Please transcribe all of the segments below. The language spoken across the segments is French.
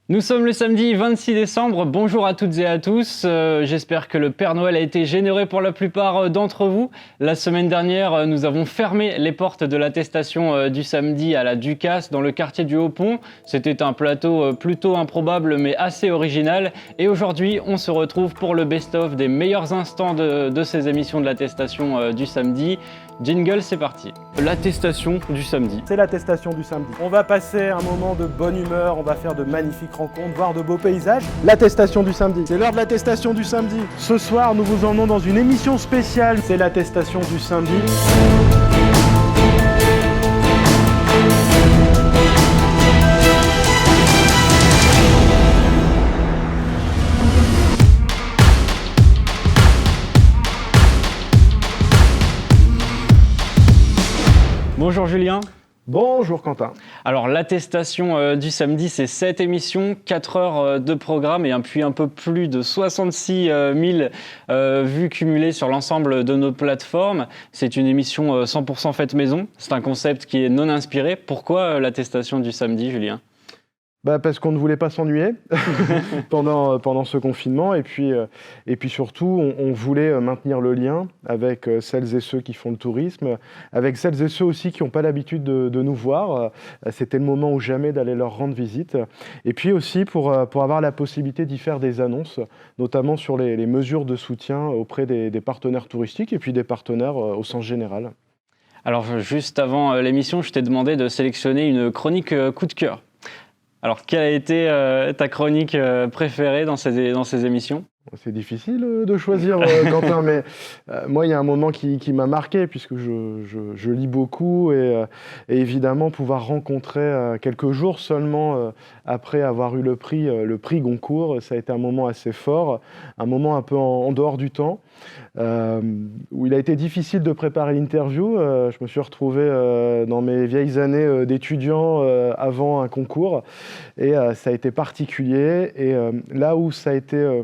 Nous sommes le samedi 26 décembre, bonjour à toutes et à tous, j'espère que le Père Noël a été généreux pour la plupart d'entre vous. La semaine dernière, nous avons fermé les portes de l'attestation du samedi à la Ducasse dans le quartier du Haut-Pont. C'était un plateau plutôt improbable mais assez original. Et aujourd'hui, on se retrouve pour le best-of des meilleurs instants de ces émissions de l'attestation du samedi. Jingle, c'est parti. L'attestation du samedi. C'est l'attestation du samedi. On va passer un moment de bonne humeur, on va faire de magnifiques rencontres, voir de beaux paysages. L'attestation du samedi. C'est l'heure de l'attestation du samedi. Ce soir, nous vous emmenons dans une émission spéciale. C'est l'attestation du samedi. Bonjour Julien. Bonjour Quentin. Alors l'attestation du samedi, c'est 7 émissions, 4 heures de programme et puis un peu plus de 66 000 vues cumulées sur l'ensemble de nos plateformes. C'est une émission 100% faite maison, c'est un concept qui est non inspiré. Pourquoi l'attestation du samedi, Julien ? Parce qu'on ne voulait pas s'ennuyer pendant ce confinement et puis surtout on voulait maintenir le lien avec celles et ceux qui font le tourisme, avec celles et ceux aussi qui n'ont pas l'habitude de nous voir. C'était le moment ou jamais d'aller leur rendre visite et puis aussi pour avoir la possibilité d'y faire des annonces, notamment sur les mesures de soutien auprès des partenaires touristiques et puis des partenaires au sens général. Alors juste avant l'émission, je t'ai demandé de sélectionner une chronique coup de cœur. Alors, quelle a été ta chronique préférée dans ces émissions ? C'est difficile de choisir, Quentin, mais moi, il y a un moment qui m'a marqué, puisque je lis beaucoup, et évidemment, pouvoir rencontrer quelques jours seulement après avoir eu le prix Goncourt, ça a été un moment assez fort, un moment un peu en dehors du temps, où il a été difficile de préparer l'interview. Je me suis retrouvé dans mes vieilles années d'étudiant avant un concours, et ça a été particulier, et là où ça a été...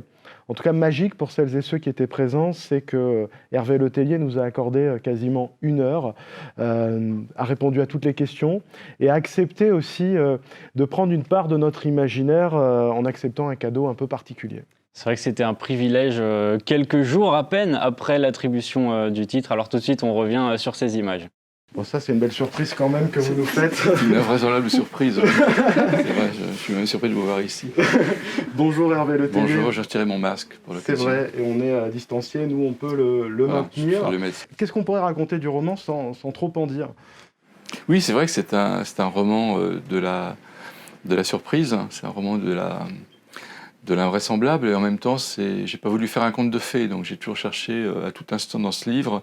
En tout cas, magique pour celles et ceux qui étaient présents, c'est que Hervé Letellier nous a accordé quasiment 1 heure, a répondu à toutes les questions et a accepté aussi de prendre une part de notre imaginaire en acceptant un cadeau un peu particulier. C'est vrai que c'était un privilège quelques jours à peine après l'attribution du titre. Alors tout de suite, on revient sur ces images. Bon, ça, c'est une belle surprise quand même que vous nous faites. Une invraisemblable surprise. C'est vrai, je suis même surpris de vous voir ici. Bonjour Hervé Letellier. Bonjour, j'ai retiré mon masque pour l'occasion. C'est vrai, et on est distanciés, nous on peut le maintenir. Qu'est-ce qu'on pourrait raconter du roman sans trop en dire ? Oui, c'est vrai que c'est un roman de la surprise, c'est un roman de l'invraisemblable, et en même temps, j'ai pas voulu faire un conte de fées, donc j'ai toujours cherché à tout instant dans ce livre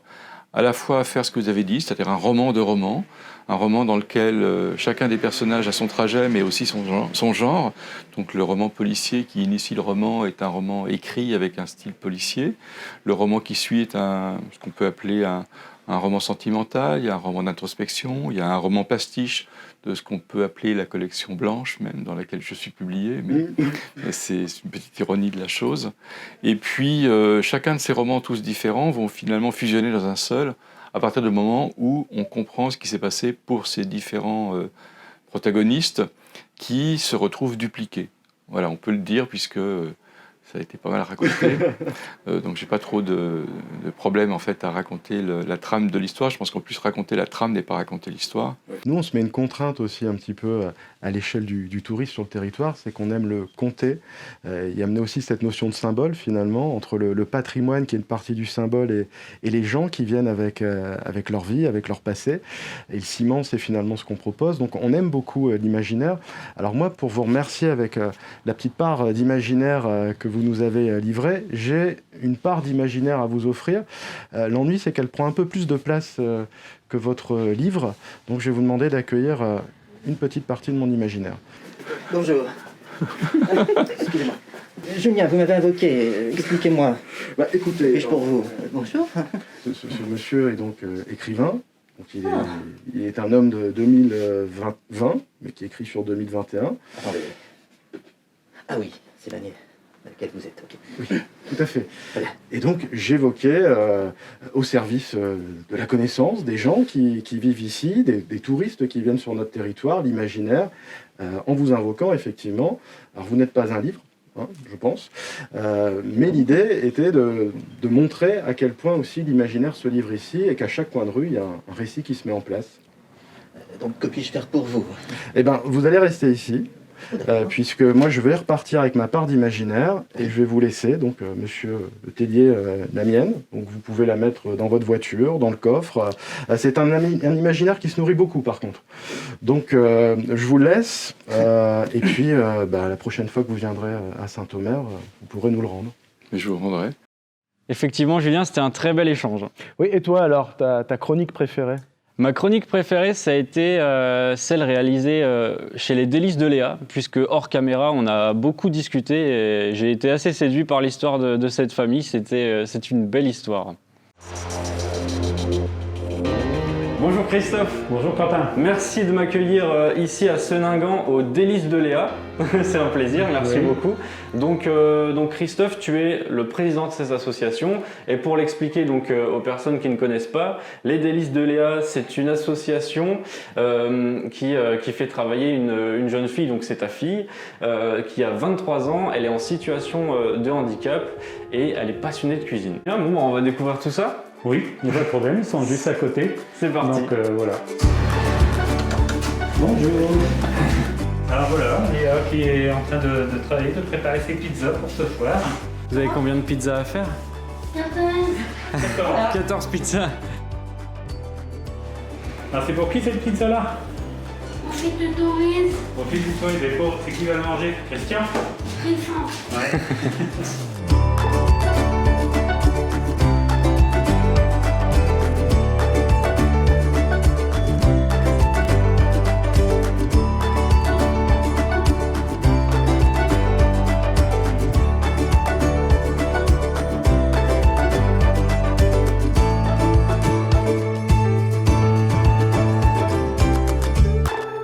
à la fois à faire ce que vous avez dit, c'est-à-dire un roman de roman, un roman dans lequel chacun des personnages a son trajet, mais aussi son genre. Donc le roman policier qui initie le roman est un roman écrit avec un style policier. Le roman qui suit est ce qu'on peut appeler un roman sentimental, il y a un roman d'introspection, il y a un roman pastiche de ce qu'on peut appeler la collection blanche, même dans laquelle je suis publié, mais c'est une petite ironie de la chose. Et puis, chacun de ces romans, tous différents, vont finalement fusionner dans un seul, à partir du moment où on comprend ce qui s'est passé pour ces différents protagonistes qui se retrouvent dupliqués. Voilà, on peut le dire, puisque ça a été pas mal raconté, donc j'ai pas trop de problème en fait à raconter la trame de l'histoire. Je pense qu'en plus raconter la trame n'est pas raconter l'histoire. Nous on se met une contrainte aussi un petit peu à l'échelle du tourisme sur le territoire, c'est qu'on aime le compter. Il y a amené aussi cette notion de symbole finalement, entre le patrimoine qui est une partie du symbole et les gens qui viennent avec leur vie, avec leur passé. Et le ciment c'est finalement ce qu'on propose, donc on aime beaucoup l'imaginaire. Alors moi pour vous remercier avec la petite part d'imaginaire que vous nous avez livré, j'ai une part d'imaginaire à vous offrir. L'ennui, c'est qu'elle prend un peu plus de place que votre livre, donc je vais vous demander d'accueillir une petite partie de mon imaginaire. Bonjour. Excusez-moi. Julien, vous m'avez invoqué, expliquez-moi. Écoutez, Que puis-je pour vous ? Bonjour. Ce monsieur est donc écrivain. Donc il est un homme de 2020, mais qui écrit sur 2021. Attendez. Ah oui, c'est l'année. dans lequel vous êtes. Ok. Oui, tout à fait. Très bien. Et donc, j'évoquais au service de la connaissance des gens qui vivent ici, des touristes qui viennent sur notre territoire, l'imaginaire, en vous invoquant effectivement. Alors, vous n'êtes pas un livre, hein, je pense, mais l'idée était de montrer à quel point aussi l'imaginaire se livre ici et qu'à chaque coin de rue, il y a un récit qui se met en place. Donc, que puis-je faire pour vous? Eh bien, vous allez rester ici. Puisque moi je vais repartir avec ma part d'imaginaire et je vais vous laisser, donc monsieur Le Tellier, la mienne, donc vous pouvez la mettre dans votre voiture, dans le coffre. C'est un imaginaire qui se nourrit beaucoup par contre. Donc je vous laisse et puis la prochaine fois que vous viendrez à Saint-Omer, vous pourrez nous le rendre. Mais je vous rendrai. Effectivement, Julien, c'était un très bel échange. Oui, et toi alors, ta chronique préférée? Ma chronique préférée, ça a été celle réalisée chez les Délices de Léa, puisque hors caméra, on a beaucoup discuté et j'ai été assez séduit par l'histoire de cette famille. C'est une belle histoire. Bonjour Christophe. Bonjour Quentin. Merci de m'accueillir ici à Seningan aux Délices de Léa. C'est un plaisir, merci beaucoup. Donc Christophe, tu es le président de ces associations et pour l'expliquer donc aux personnes qui ne connaissent pas, les Délices de Léa, c'est une association qui fait travailler une jeune fille, donc c'est ta fille, qui a 23 ans, elle est en situation de handicap et elle est passionnée de cuisine. Bien, bon, on va découvrir tout ça. Oui, il n'y a pas de problème, ils sont juste à côté. C'est parti. Donc voilà. Bonjour. Alors voilà, Léa qui est en train de travailler, de préparer ses pizzas pour ce soir. Vous avez combien de pizzas à faire? 14. 14 pizzas. Alors c'est pour qui cette pizza-là? Profite de Doris, Profite du soin des pauvres, c'est qui va le manger? Christian? Tristan. Ouais.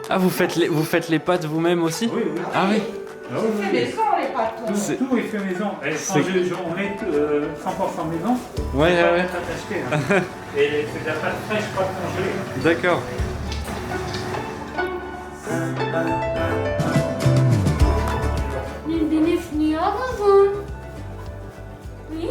Ah, vous faites les pâtes vous-même aussi? Oui, oui. Ah oui. Ah oui, oui. maison les pâtes. Tout est fait maison. Et quand on est 100% maison, Ouais, c'est pas ouais. pâte achetée, hein. Et c'est de la pâte fraîche, pas congelée. D'accord. Une bénéfice avant. Oui.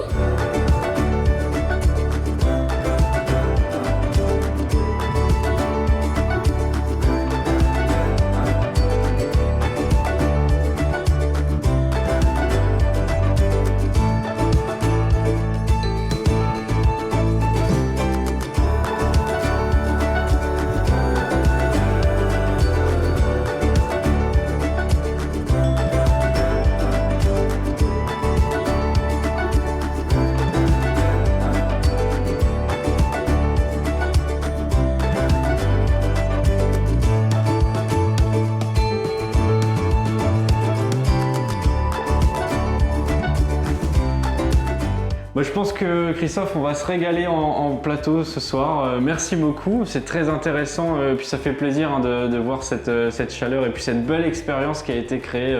Bah, je pense que Christophe, on va se régaler en plateau ce soir. Merci beaucoup, c'est très intéressant. Puis ça fait plaisir hein, de voir cette chaleur et puis cette belle expérience qui a été créée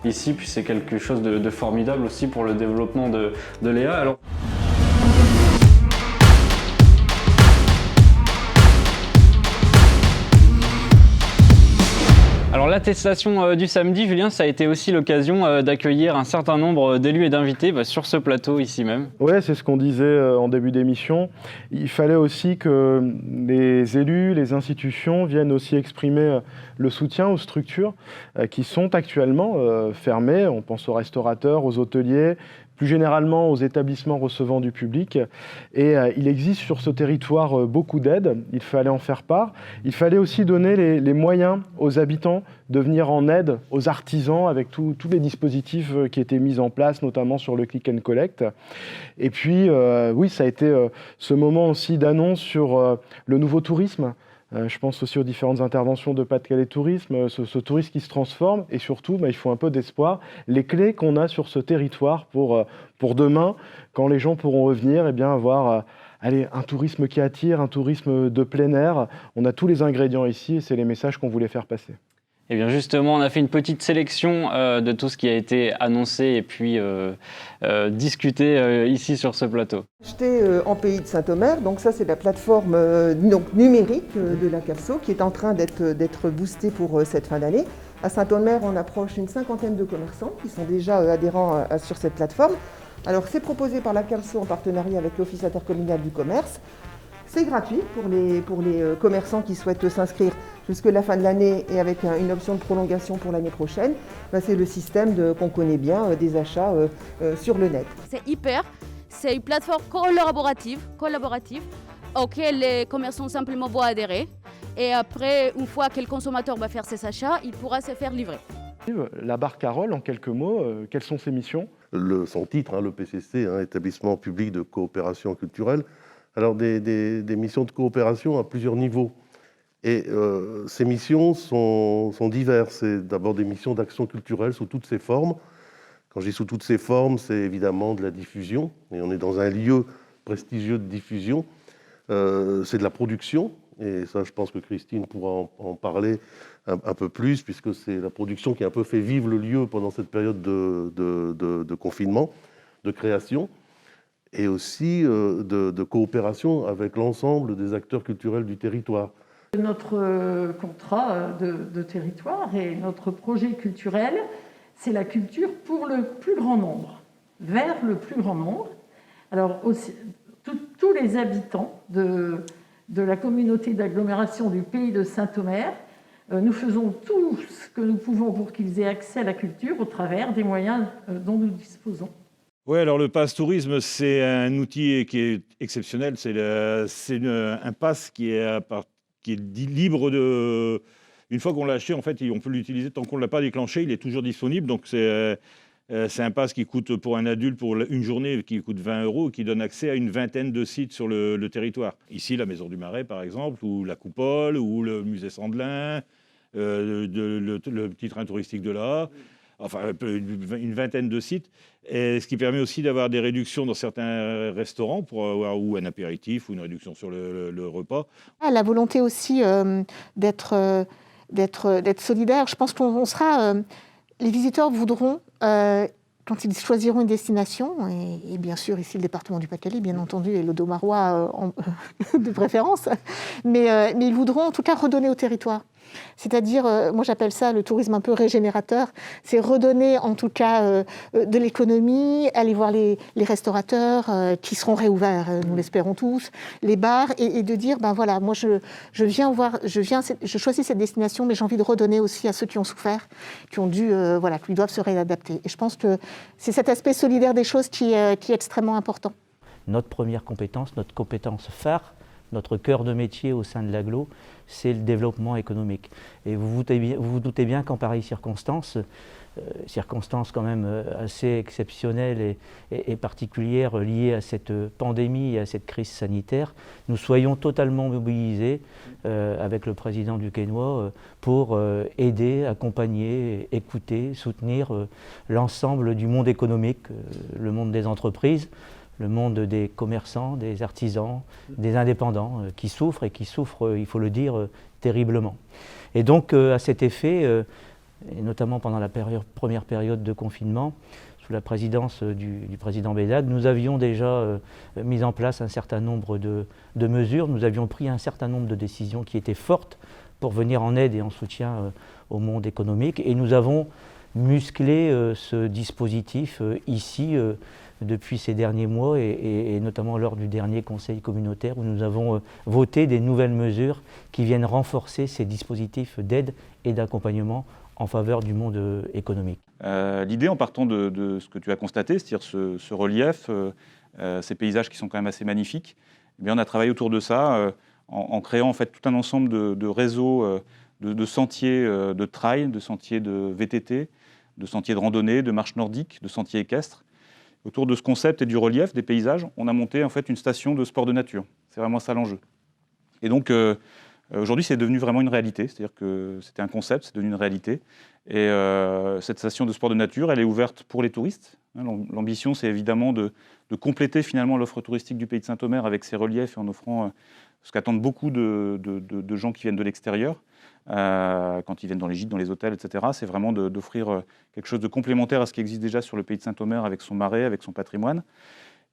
ici. Puis c'est quelque chose de formidable aussi pour le développement de Léa. Alors... Alors l'attestation du samedi, Julien, ça a été aussi l'occasion d'accueillir un certain nombre d'élus et d'invités sur ce plateau ici même. Ouais, c'est ce qu'on disait en début d'émission. Il fallait aussi que les élus, les institutions viennent aussi exprimer le soutien aux structures qui sont actuellement fermées. On pense aux restaurateurs, aux hôteliers, plus généralement aux établissements recevant du public. Et il existe sur ce territoire beaucoup d'aides, il fallait en faire part. Il fallait aussi donner les moyens aux habitants de venir en aide aux artisans avec tous les dispositifs qui étaient mis en place, notamment sur le click and collect. Et puis, oui, ça a été ce moment aussi d'annonce sur le nouveau tourisme. Je pense aussi aux différentes interventions de Pas-de-Calais Tourisme, ce tourisme qui se transforme et surtout, il faut un peu d'espoir. Les clés qu'on a sur ce territoire pour demain, quand les gens pourront revenir, avoir un tourisme qui attire, un tourisme de plein air. On a tous les ingrédients ici et c'est les messages qu'on voulait faire passer. Eh bien justement, on a fait une petite sélection de tout ce qui a été annoncé et puis discuté ici sur ce plateau. J'étais en pays de Saint-Omer, donc ça c'est la plateforme numérique de la CAFSO qui est en train d'être boostée pour cette fin d'année. À Saint-Omer, on approche une 50aine de commerçants qui sont déjà adhérents sur cette plateforme. Alors c'est proposé par la CAFSO en partenariat avec l'Office intercommunal du commerce. C'est gratuit pour les commerçants qui souhaitent s'inscrire jusqu'à la fin de l'année et avec une option de prolongation pour l'année prochaine. C'est le système qu'on connaît bien des achats sur le net. C'est une plateforme collaborative auquel les commerçants simplement vont adhérer. Et après, une fois que le consommateur va faire ses achats, il pourra se faire livrer. La barre Carole, en quelques mots, quelles sont ses missions ? Son titre, le PCC, établissement public de coopération culturelle. Alors des missions de coopération à plusieurs niveaux. Et ces missions sont diverses. C'est d'abord des missions d'action culturelle sous toutes ses formes. Quand je dis sous toutes ses formes, c'est évidemment de la diffusion. Et on est dans un lieu prestigieux de diffusion. C'est de la production. Et ça, je pense que Christine pourra en parler un peu plus, puisque c'est la production qui a un peu fait vivre le lieu pendant cette période de confinement, de création. Et aussi de coopération avec l'ensemble des acteurs culturels du territoire. Notre contrat de territoire et notre projet culturel, c'est la culture pour le plus grand nombre, vers le plus grand nombre. Alors, aussi, tous les habitants de la communauté d'agglomération du pays de Saint-Omer, nous faisons tout ce que nous pouvons pour qu'ils aient accès à la culture au travers des moyens dont nous disposons. Oui, alors le pass tourisme, c'est un outil qui est exceptionnel. C'est un pass qui est libre de... Une fois qu'on l'a acheté, en fait, on peut l'utiliser tant qu'on ne l'a pas déclenché. Il est toujours disponible. Donc, c'est un pass qui coûte pour un adulte, pour une journée, qui coûte 20 €, qui donne accès à une vingtaine de sites sur le territoire. Ici, la Maison du Marais, par exemple, ou la Coupole, ou le musée Sandelin, le petit train touristique de là. Enfin, une vingtaine de sites, et ce qui permet aussi d'avoir des réductions dans certains restaurants pour avoir ou un apéritif ou une réduction sur le repas. La volonté aussi d'être solidaire. Je pense qu'on sera... les visiteurs voudront, quand ils choisiront une destination, et bien sûr ici le département du Pas-de-Calais, bien entendu, et l'Audomarois de préférence, mais ils voudront en tout cas redonner au territoire. C'est-à-dire, moi j'appelle ça le tourisme un peu régénérateur, c'est redonner en tout cas de l'économie, aller voir les restaurateurs qui seront réouverts, nous l'espérons tous, les bars, et de dire, ben voilà, moi je choisis cette destination, mais j'ai envie de redonner aussi à ceux qui ont souffert, qui ont dû, qui doivent se réadapter. Et je pense que c'est cet aspect solidaire des choses qui est extrêmement important. Notre première compétence, notre compétence phare, notre cœur de métier au sein de l'agglo, c'est le développement économique. Et vous vous doutez bien qu'en pareille circonstances quand même assez exceptionnelles et particulières liées à cette pandémie et à cette crise sanitaire, nous soyons totalement mobilisés avec le président du Quesnoy pour aider, accompagner, écouter, soutenir l'ensemble du monde économique, le monde des entreprises, le monde des commerçants, des artisans, des indépendants qui souffrent, il faut le dire, terriblement. Et donc, à cet effet, et notamment pendant la première période de confinement, sous la présidence du président Bédag, nous avions déjà mis en place un certain nombre de mesures, nous avions pris un certain nombre de décisions qui étaient fortes pour venir en aide et en soutien au monde économique, et nous avons musclé ce dispositif ici, depuis ces derniers mois et notamment lors du dernier conseil communautaire où nous avons voté des nouvelles mesures qui viennent renforcer ces dispositifs d'aide et d'accompagnement en faveur du monde économique. L'idée, en partant de ce que tu as constaté, c'est-à-dire ce relief, ces paysages qui sont quand même assez magnifiques, eh bien, on a travaillé autour de ça en créant en fait tout un ensemble de réseaux de sentiers de trail, de sentiers de VTT, de sentiers de randonnée, de marche nordique, de sentiers équestres. Autour de ce concept et du relief, des paysages, on a monté en fait une station de sport de nature. C'est vraiment ça l'enjeu. Et donc, Aujourd'hui, c'est devenu vraiment une réalité, c'est-à-dire que c'était un concept, c'est devenu une réalité. Et cette station de sport de nature, elle est ouverte pour les touristes. L'ambition, c'est évidemment de compléter finalement l'offre touristique du pays de Saint-Omer avec ses reliefs et en offrant ce qu'attendent beaucoup de gens qui viennent de l'extérieur, quand ils viennent dans les gîtes, dans les hôtels, etc. C'est vraiment d'offrir quelque chose de complémentaire à ce qui existe déjà sur le pays de Saint-Omer avec son marais, avec son patrimoine.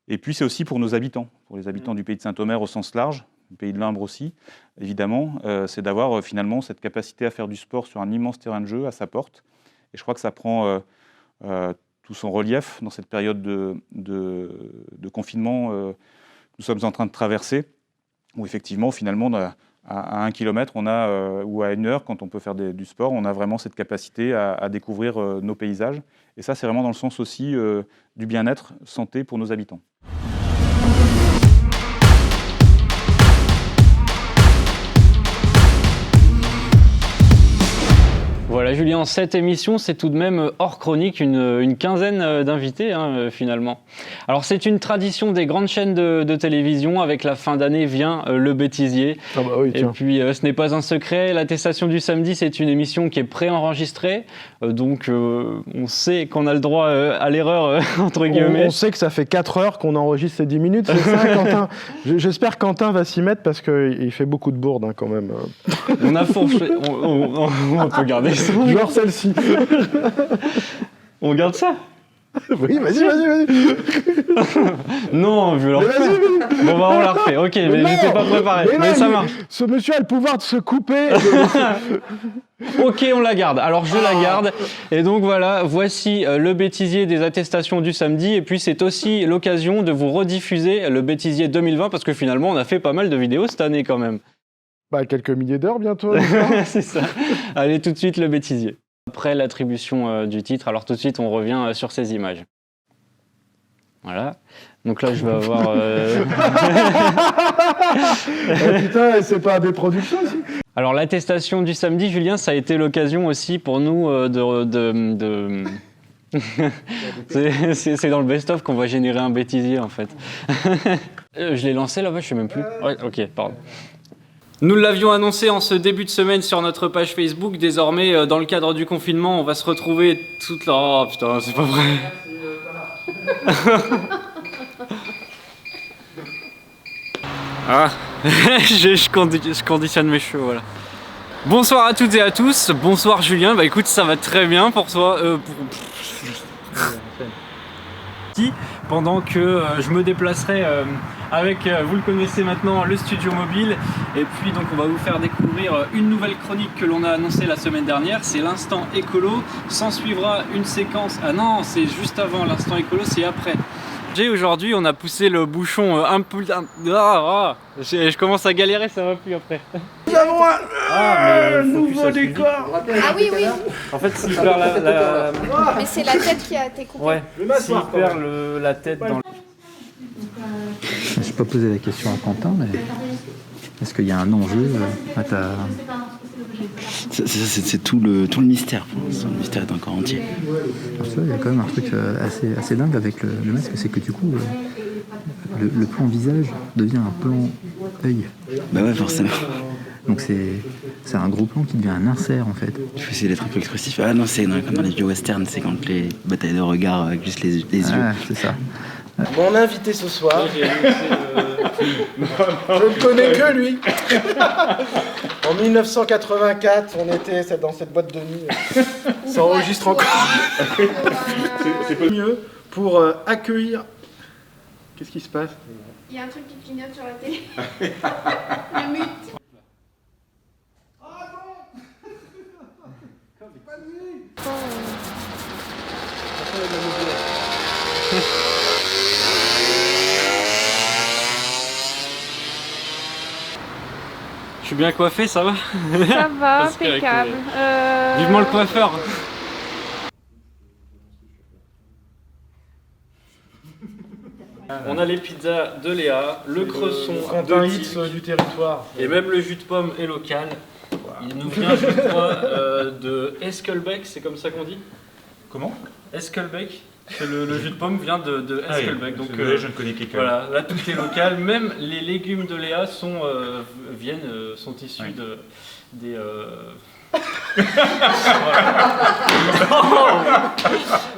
Et puis c'est aussi pour nos habitants, pour les habitants du pays de Saint-Omer au sens large, le pays de l'Imbre aussi, évidemment, c'est d'avoir finalement cette capacité à faire du sport sur un immense terrain de jeu à sa porte. Et je crois que ça prend tout son relief dans cette période de confinement que nous sommes en train de traverser, où effectivement, finalement, à 1 kilomètre, ou à 1 heure, quand on peut faire du sport, on a vraiment cette capacité à découvrir nos paysages. Et ça, c'est vraiment dans le sens aussi du bien-être, santé pour nos habitants. Voilà Julien, cette émission c'est tout de même hors chronique, une quinzaine d'invités finalement. Alors c'est une tradition des grandes chaînes de télévision, avec la fin d'année vient le bêtisier. Ah bah oui, tiens. Et puis ce n'est pas un secret, l'attestation du samedi c'est une émission qui est préenregistrée, donc on sait qu'on a le droit à l'erreur entre guillemets. On sait que ça fait 4 heures qu'on enregistre ces 10 minutes, c'est ça Quentin? J'espère que Quentin va s'y mettre parce qu'il fait beaucoup de bourdes quand même. On a fourché, on peut garder ça. Genre celle-ci. On garde ça? Oui, vas-y. Non, je vais leur faire. Bon, bah, on la refait. Ok, mais j'étais pas préparé. Mais ça marche. Ce monsieur a le pouvoir de se couper. Ok, on la garde. Alors, je la garde. Et donc, voilà, voici le bêtisier des attestations du samedi. Et puis, c'est aussi l'occasion de vous rediffuser le bêtisier 2020 parce que finalement, on a fait pas mal de vidéos cette année quand même. Bah, quelques milliers d'heures bientôt. C'est ça. Allez, tout de suite, le bêtisier. Après l'attribution du titre, alors tout de suite, on revient sur ces images. Voilà. Donc là, je vais avoir... Putain, c'est pas des productions aussi. Alors, l'attestation du samedi, Julien, ça a été l'occasion aussi pour nous c'est dans le best-of qu'on va générer un bêtisier, en fait. Je l'ai lancé là-bas, je sais même plus. Ouais, ok, pardon. Nous l'avions annoncé en ce début de semaine sur notre page Facebook. Désormais, dans le cadre du confinement, on va se retrouver toute la... Oh putain, c'est pas vrai. Ah, je conditionne mes cheveux, voilà. Bonsoir à toutes et à tous. Bonsoir Julien. Bah écoute, ça va très bien pour toi. Pendant que je me déplacerai avec, vous le connaissez maintenant, le studio mobile. Et puis donc on va vous faire découvrir une nouvelle chronique que l'on a annoncée la semaine dernière. C'est l'instant écolo. S'en suivra une séquence... Ah non, c'est juste avant l'instant écolo, c'est après. Aujourd'hui, on a poussé le bouchon un peu... Je commence à galérer, ça va plus après. Nous avons un nouveau décor. Ah oui, oui. En fait, s'il perd la... Mais c'est la tête qui a été coupée. Ouais, s'il perd la tête dans le... Je ne vais pas poser la question à Quentin, mais est-ce qu'il y a un enjeu à ta... C'est tout le mystère pour l'instant. Le mystère est encore entier. Alors, tu vois, il y a quand même un truc assez dingue avec le masque, c'est que du coup, le plan visage devient un plan œil. Bah ouais, forcément. Donc c'est un gros plan qui devient un insert en fait. Je vais essayer d'être un peu expressif. Ah non, c'est comme dans les vieux westerns, c'est quand les batailles de regard avec juste les yeux. Ah, c'est ça. Ouais. Mon invité ce soir, je ne connais que lui. En 1984, on était dans cette boîte de nuit. Ça enregistre encore. C'est pas mieux pour accueillir. Qu'est-ce qui se passe? Il y a un truc qui clignote sur la télé. Le mute. Je suis bien coiffé, ça va? Ça va, impeccable. Vivement le coiffeur. On a les pizzas de Léa, le cresson Quentin de Hitz du territoire. Et même le jus de pomme est local. Il nous vient, je crois, de Esquelbec, c'est comme ça qu'on dit? Comment? Esquelbec. Le jus de pomme vient de Esquelbec. Donc, je ne connais qu'École. Voilà, là tout est local. Même les légumes de Léa sont issus des.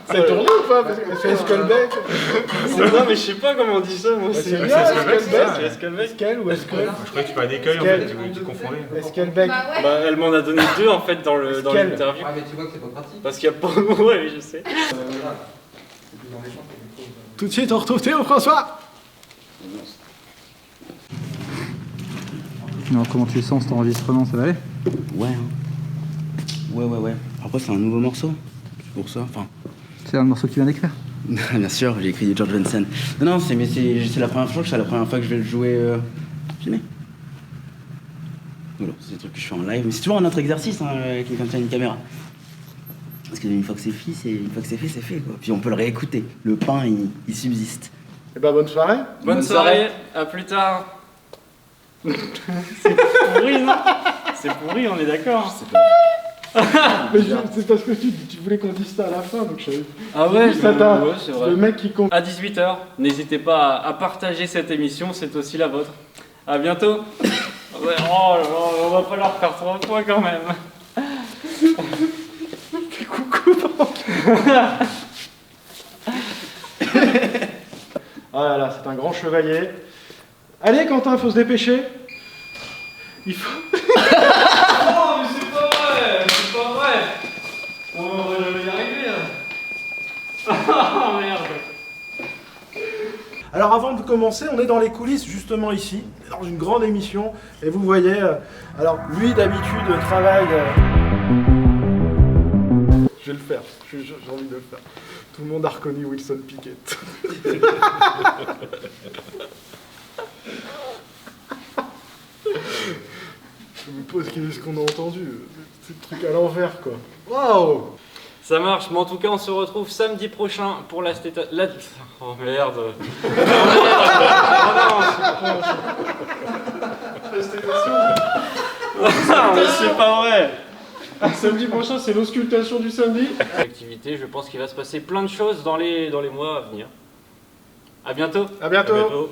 C'est tourné ou pas? Parce que c'est Esquelbec. Non, mais je sais pas comment on dit ça. Moi, c'est Esquelbec. Esquel ou Esquel? Je croyais que tu parlais d'écueil, en fait, tu confondais. Esquelbec. Bah, elle m'en a donné deux en fait dans l'interview. Ah, mais tu vois que c'est pas pratique. Parce qu'il y a pas. Ouais, je sais. Tout de suite, on retrouve Théo François. Alors, comment tu sens cet enregistrement, ça va aller? Ouais. Ouais. Après, c'est un nouveau morceau. C'est pour ça. Enfin. C'est un morceau que tu viens d'écrire? Bien sûr, j'ai écrit George Benson. Non, c'est la première fois que je vais le jouer filmé. Voilà, c'est des trucs que je fais en live. Mais c'est toujours un autre exercice avec une caméra. Parce qu'une fois que c'est fait, c'est fait, quoi. Puis on peut le réécouter. Le pain, il subsiste. Eh ben, bonne soirée. Bonne soirée, à plus tard. C'est pourri, non? C'est pourri, on est d'accord. Mais c'est parce que tu voulais qu'on dise ça à la fin, donc je savais. Ah ouais, c'est vrai. Le mec qui compte. À 18h, n'hésitez pas à partager cette émission, c'est aussi la vôtre. À bientôt. Ouais, oh là là, on va pas leur faire 3 fois quand même. Fais coucou. Ah là là, c'est un grand chevalier. Allez Quentin, faut se dépêcher. Il faut... Oh mais c'est pas vrai. On va jamais y arriver là. Oh merde. Alors avant de commencer, on est dans les coulisses justement ici, dans une grande émission, et vous voyez, alors lui d'habitude travaille... Je vais le faire, j'ai envie de le faire. Tout le monde a reconnu Wilson Pickett. Je me pose ce qu'on a entendu, c'est le truc à l'envers quoi. Waouh! Ça marche, mais en tout cas on se retrouve samedi prochain pour la stéta... Oh merde. Mais c'est pas vrai. Samedi prochain c'est l'auscultation du samedi. Activité, je pense qu'il va se passer plein de choses dans les mois à venir. À bientôt. À bientôt.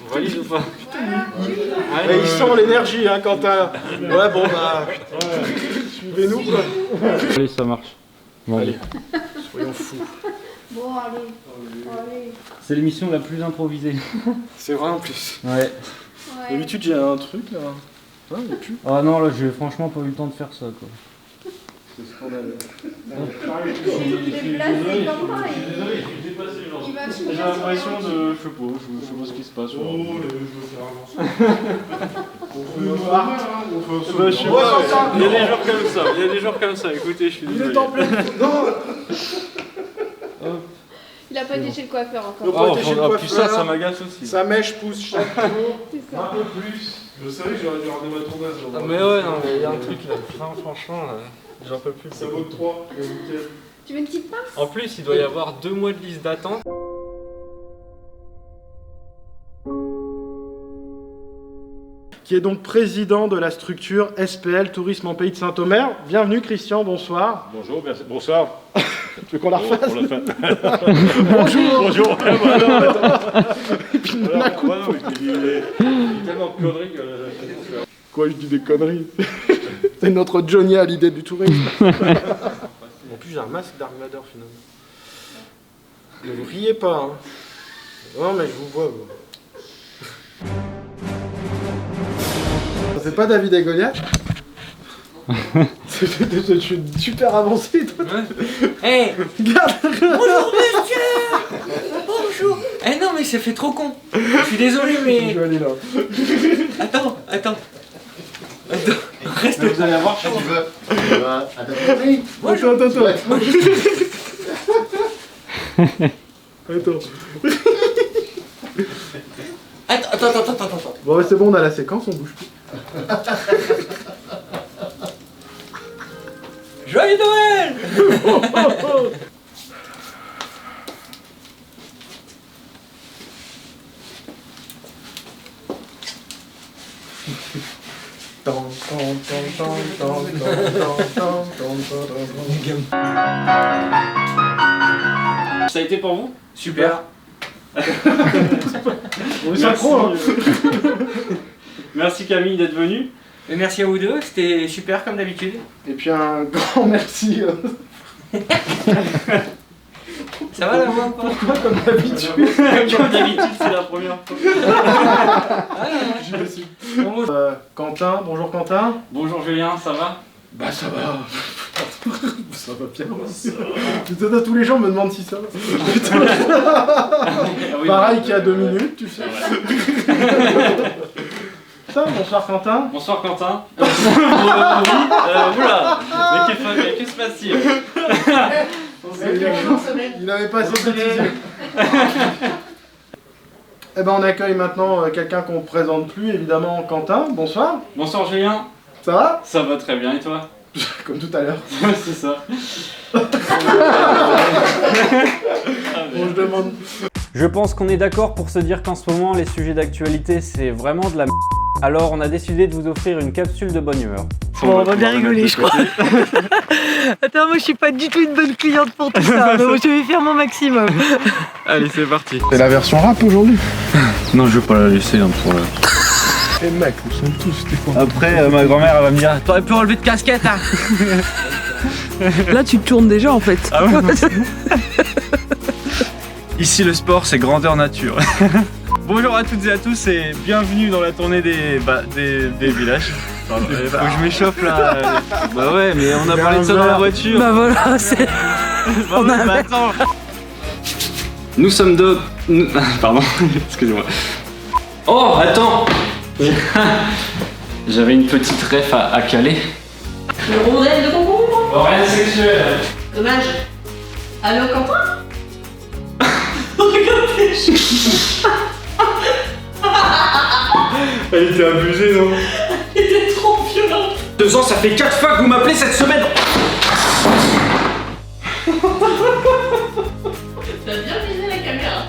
On valide ou pas? Ouais, il sent l'énergie hein Quentin. Ouais bon bah... Suivez-nous quoi. Allez, ça marche. Bon, allez, soyons fous. Bon, allez. C'est l'émission la plus improvisée. C'est vrai en plus. Ouais. D'habitude j'ai un truc là. Ah, il y a plus. Ah non, là j'ai franchement pas eu le temps de faire ça quoi. C'est scandaleux. Il est placé comme moi. J'ai l'impression de... Je sais pas ce qui se passe. Oh, je veux faire avancer. Il y a des jours comme ça, écoutez, je suis désolé. Il est en plein. Non. Il a pas été chez le coiffeur encore. Il a pas été chez le coiffeur. Puis ça m'agace aussi. Sa mèche pousse chaque jour. C'est ça. Un peu plus. Je savais que j'aurais dû ramener ma tondeuse. Ah mais ouais, non, mais il y a un truc là. Franchement, j'en peux plus. Ça vaut 3. Tu veux une petite pince? En plus, il doit y avoir 2 mois de liste d'attente. Qui est donc président de la structure SPL Tourisme en Pays de Saint-Omer. Bienvenue Christian, bonsoir. Bonjour, merci. Bonsoir. Tu veux qu'on la refasse? Bonjour. Bonjour. Et puis il la coupe. Il dit tellement de conneries que... Quoi, je dis des conneries? C'est notre Johnny à l'idée du tourisme. En plus, j'ai un masque Dark Vader finalement. Ne vous riez pas. Hein. Non, mais je vous vois. Vous. Ça fait pas David et Goliath? Je suis super avancé, toi. Hey, regarde. Bonjour, monsieur. Bonjour. Eh non, mais ça fait trop con. Je suis désolé, mais... Je vais aller là. Attends. Reste. Mais vous allez avoir chaud. Tu veux Attends. Bon, ouais, c'est bon, on a la séquence, on bouge plus. Joyeux Noël. Ça a été pour vous? Super. On est synchro, hein. Merci Camille d'être venue. Et merci à vous deux, c'était super comme d'habitude. Et puis un grand merci. Ça va la voix? Pourquoi comme d'habitude? Comme d'habitude, c'est la première fois. Quentin, bonjour Quentin. Bonjour Julien, ça va? Bah ça va. Ça va bien. Putain, tous les gens me demandent si ça va. Pareil qu'il y a 2 minutes, tu sais. Putain, bonsoir Quentin. Bonsoir Quentin. Oula, mais que se passe-t-il? Il n'avait pas synthétisé. Eh ben on accueille maintenant quelqu'un qu'on ne présente plus, évidemment Quentin. Bonsoir. Bonsoir Julien. Ça va? Ça va très bien et toi? Comme tout à l'heure. C'est ça. Bon, je demande. Je pense qu'on est d'accord pour se dire qu'en ce moment, les sujets d'actualité, c'est vraiment de la merde. Alors, on a décidé de vous offrir une capsule de bonne humeur. Bon, on va bien rigoler, je crois. Attends, moi je suis pas du tout une bonne cliente pour tout ça, donc je vais faire mon maximum. Allez, c'est parti. C'est la version rap aujourd'hui? Non, je vais pas la laisser pour la... Et mec, nous sommes tous des fois. Après, ma grand-mère, elle va me dire « T'aurais pu enlever de casquette, hein !» Là, tu te tournes déjà en fait. Ah ouais. Ici, le sport, c'est grandeur nature. Bonjour à toutes et à tous et bienvenue dans la tournée des villages. Pardon, faut que je m'échauffe là. Bah ouais, mais on a parlé de ça dans la voiture. Bah voilà, c'est... Attends. Nous sommes deux... Pardon, excusez-moi. Oh, attends. J'avais une petite ref à caler. Le rondelle de concombre. Oreille sexuelle. Dommage. Allô, Quentin? Regardez. Elle était abusée, non? Elle était trop violente. 2 ans, ça fait 4 fois que vous m'appelez cette semaine. T'as bien visé la caméra.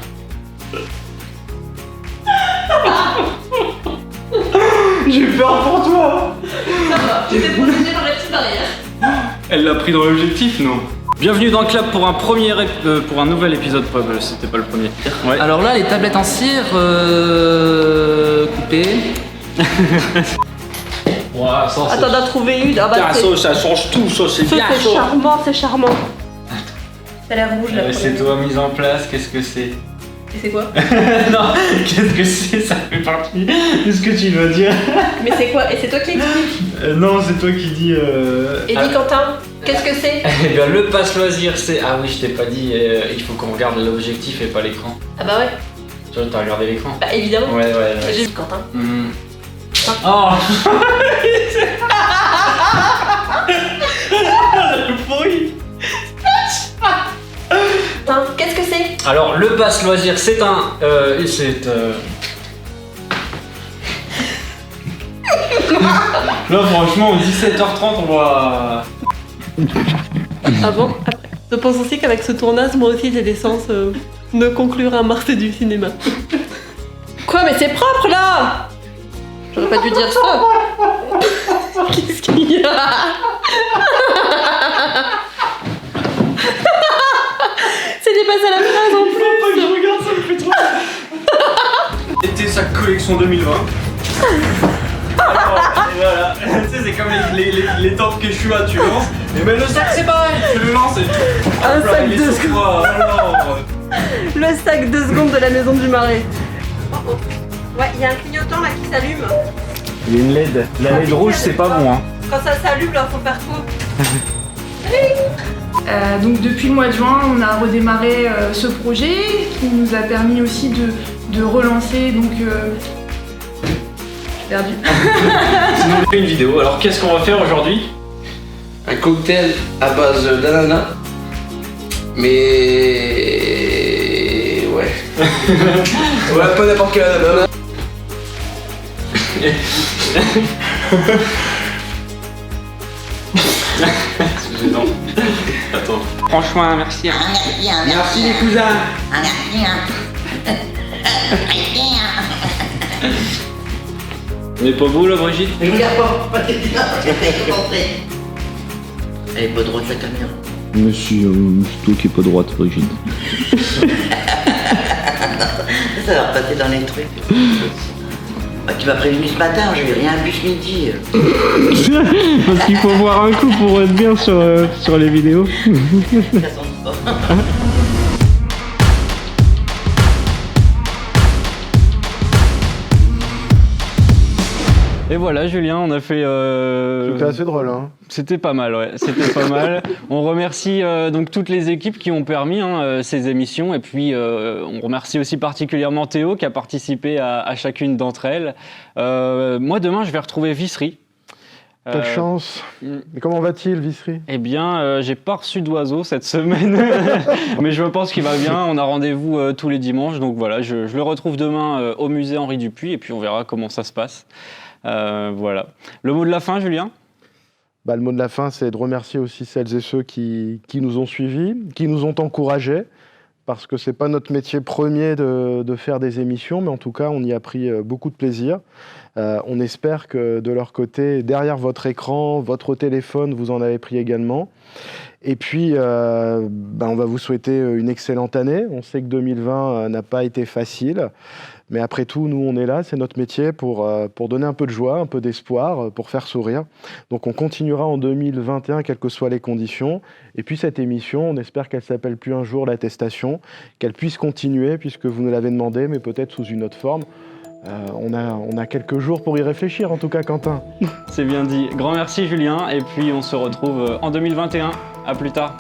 J'ai eu peur pour toi. Ça va, tu t'es protégé par la petite barrière. Elle l'a pris dans l'objectif, non? Bienvenue dans le club pour un pour un nouvel épisode. C'était pas le premier. Ouais. Alors là, les tablettes en cire coupées. Wow, ça, attends, t'as trouvé une. Ah bah, ça change tout, ça c'est bien. C'est charmant, c'est charmant. Ça a l'air rouge là. C'est toi mise en place, qu'est-ce que c'est? Et c'est quoi? Non, qu'est-ce que c'est? Ça fait partie de ce que tu dois dire. Mais c'est quoi? Et c'est toi qui explique? Non, c'est toi qui dis. Et dis Quentin, qu'est-ce que c'est? Eh bien, le pass loisir, c'est. Ah oui, je t'ai pas dit, il faut qu'on regarde l'objectif et pas l'écran. Ah bah ouais. Tu vois, t'as regardé l'écran? Bah évidemment. Ouais. J'ai dit Quentin. Oh. Le bruit. Qu'est-ce que c'est? Alors, le pass loisir, c'est un. Là, franchement, 17h30, on va. Ah bon? Après, je pense aussi qu'avec ce tournage, moi aussi j'ai des sens de conclure un Mars du cinéma. Quoi? Mais c'est propre là! J'aurais pas dû dire ça! Qu'est-ce qu'il y a? C'est dépassé à la phrase en plus! Faut pas que je regarde, ça me fait trop. C'était sa collection 2020. Alors, et voilà. Tu sais, c'est comme les tempes que je suis à, tu lances. Mais le sac, c'est pareil, tu le lances et tu. Un sac de secondes. Le sac de secondes de la maison du Marais. Ouais, il y a un clignotant là qui s'allume. Il y a une LED. La LED rouge, c'est pas bon, hein. Quand ça s'allume, là, faut faire quoi? Donc depuis le mois de juin, on a redémarré ce projet qui nous a permis aussi de relancer. Donc, je suis perdue. Sinon, on fait une vidéo. Alors, qu'est-ce qu'on va faire aujourd'hui? Un cocktail à base d'ananas. Mais. Ouais. Ouais, pas n'importe quel ananas. C'est gênant. Attends. Franchement, merci. Hein. Merci les cousins. On est pas beau là, Brigitte? Mais regarde pas tes dents, elle est pas droite la caméra. Monsieur, c'est toi qui est pas droite, Brigitte. Ça va repasser dans les trucs. Bah, tu m'as prévenu ce matin, j'ai rien bu ce midi. Parce qu'il faut voir un coup pour être bien sur les vidéos. Ça sent pas. Et voilà, Julien, on a fait... C'était assez drôle, hein. C'était pas mal, ouais. C'était pas mal. On remercie donc toutes les équipes qui ont permis ces émissions. Et puis, on remercie aussi particulièrement Théo qui a participé à chacune d'entre elles. Moi, demain, je vais retrouver Vissery. Quelle chance. Mais comment va-t-il, Vissery? Eh bien, j'ai pas reçu d'oiseau cette semaine. Mais je pense qu'il va bien. On a rendez-vous tous les dimanches. Donc voilà, je le retrouve demain au musée Henri Dupuy. Et puis, on verra comment ça se passe. Voilà. Le mot de la fin, Julien? Le mot de la fin, c'est de remercier aussi celles et ceux qui nous ont suivis, qui nous ont encouragés, parce que ce n'est pas notre métier premier de faire des émissions, mais en tout cas, on y a pris beaucoup de plaisir. On espère que de leur côté, derrière votre écran, votre téléphone, vous en avez pris également. Et puis, on va vous souhaiter une excellente année. On sait que 2020 n'a pas été facile. Mais après tout, nous, on est là, c'est notre métier pour donner un peu de joie, un peu d'espoir, pour faire sourire. Donc on continuera en 2021, quelles que soient les conditions. Et puis cette émission, on espère qu'elle s'appelle plus un jour l'attestation, qu'elle puisse continuer, puisque vous nous l'avez demandé, mais peut-être sous une autre forme. On a quelques jours pour y réfléchir, en tout cas, Quentin. C'est bien dit. Grand merci, Julien. Et puis on se retrouve en 2021. À plus tard.